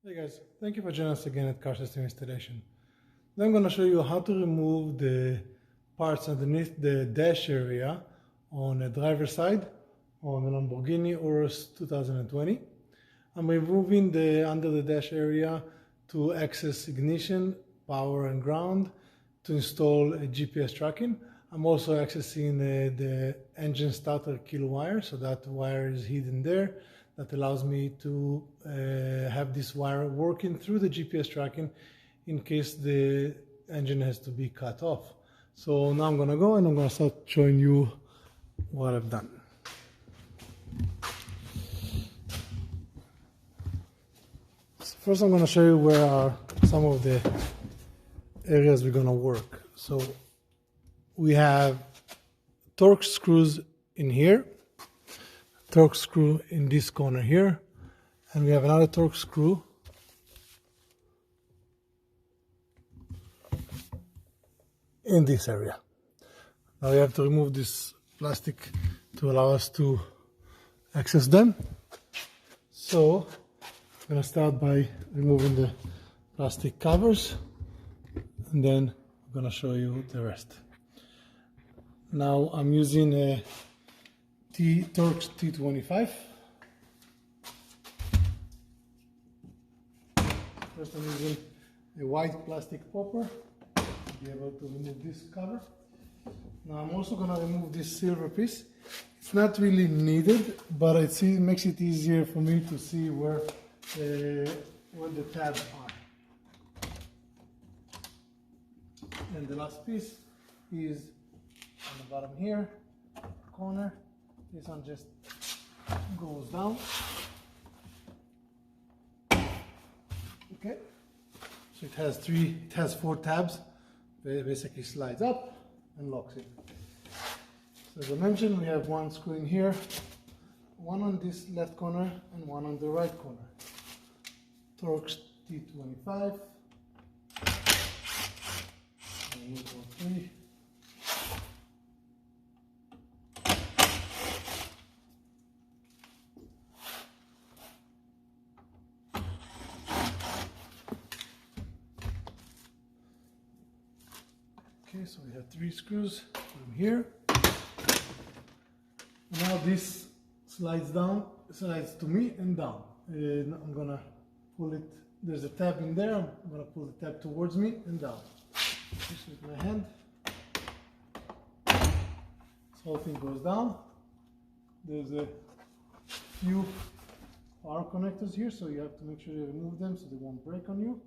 Hey guys, thank you for joining us again at Car System Installation. Now I'm going to show you how to remove the parts underneath the dash area on the driver's side on the Lamborghini Urus 2020. I'm removing the under the dash area to access ignition, power and ground, to install a GPS tracking. I'm also accessing the engine starter kill wire, so that wire is hidden there. That allows me to have this wire working through the GPS tracking in case the engine has to be cut off. So now I'm gonna go and I'm gonna start showing you what I've done. So first I'm gonna show you where are some of the areas we're gonna work. So we have torque screws in here, torque screw in this corner here, and we have another torque screw in this area. Now we have to remove this plastic to allow us to access them. So I'm going to start by removing the plastic covers, and then I'm going to show you the rest. Now I'm using a Torx T25. First I'm using a white plastic popper to be able to remove this cover. Now I'm also going to remove this silver piece. It's not really needed, but it makes it easier for me to see where the tabs are. And the last piece is on the bottom here, corner. This one just goes down. Okay, so it has 4 tabs. It basically slides up and locks it. So as I mentioned, we have one screw in here, one on this left corner and one on the right corner. Torx T25. And 3. Okay, so we have 3 screws from here. Now this slides to me and down. I'm gonna pull it, there's a tab in there, I'm gonna pull the tab towards me and down. Just with my hand. This whole thing goes down. There's a few power connectors here, so you have to make sure you remove them so they won't break on you.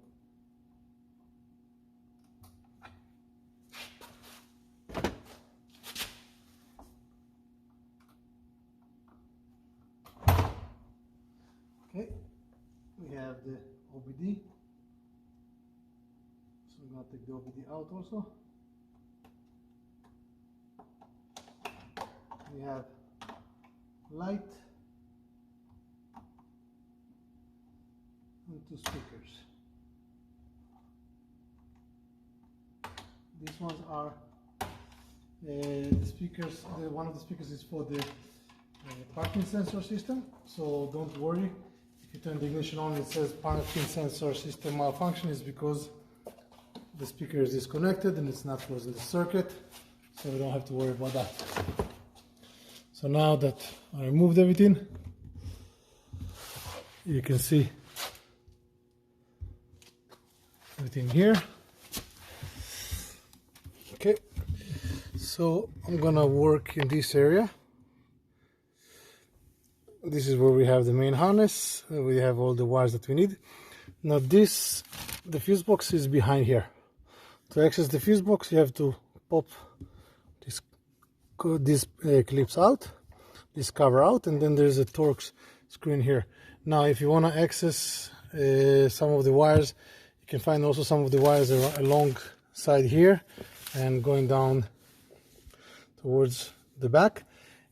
Okay, we have the OBD, so we're going to take the OBD out also. We have light and 2 speakers. These ones are the speakers. One of the speakers is for the parking sensor system, so don't worry. If you turn the ignition on, it says parking sensor system malfunction, is because the speaker is disconnected and it's not close to the circuit, so we don't have to worry about that. So now that I removed everything, you can see everything here. Okay, so I'm gonna work in this area. This is where we have the main harness. We have all the wires that we need. Now the fuse box is behind here. To access the fuse box, you have to pop this clips out, this cover out, and then there's a Torx screen here. Now if you want to access some of the wires, you can find also some of the wires alongside here and going down towards the back.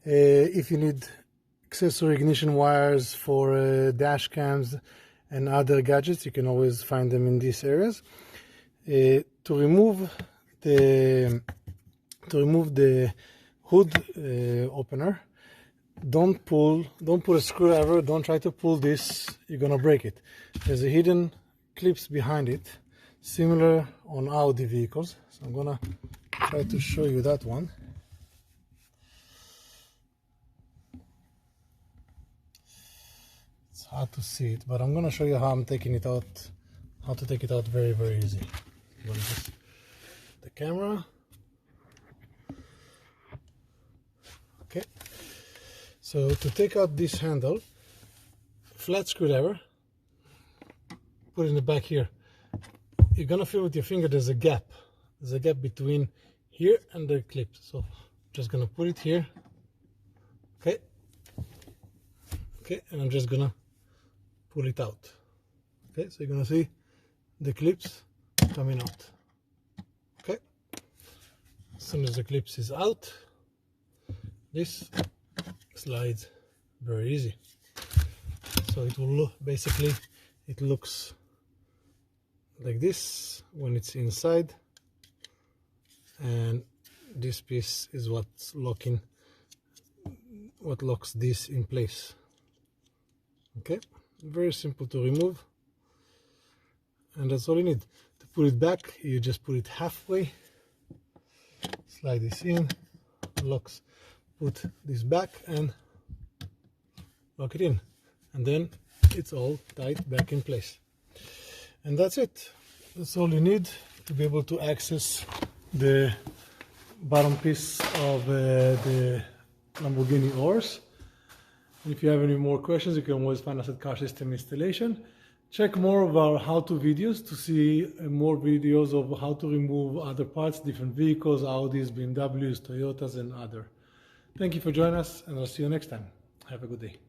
If you need accessory ignition wires for dash cams and other gadgets, you can always find them in these areas. To remove the hood opener, don't pull a screwdriver, don't try to pull this, you're gonna break it. There's a hidden clips behind it, similar on Audi vehicles. So I'm gonna try to show you that one. It's hard to see it, but I'm gonna show you how I'm taking it out, how to take it out very, very easy. I'm gonna just the camera. Okay, so to take out this handle, flat screwdriver, put it in the back here. You're gonna feel with your finger there's a gap. There's a gap between here and the clip. So just gonna put it here. Okay. Okay, and I'm just gonna pull it out. Okay, so you're gonna see the clips coming out. Okay. As soon as the clips is out, this slides very easy. So it will look, basically it looks like this when it's inside, and this piece is what's locking, what locks this in place. Okay, very simple to remove, and that's all you need. To put it back, you just put it halfway, slide this in, locks, put this back and lock it in, and then it's all tight back in place. And that's it. That's all you need to be able to access the bottom piece of the Lamborghini Urus. And if you have any more questions, you can always find us at Car System Installation. Check more of our how-to videos to see more videos of how to remove other parts, different vehicles, Audis, BMWs, Toyotas, and other. Thank you for joining us, and I'll see you next time. Have a good day.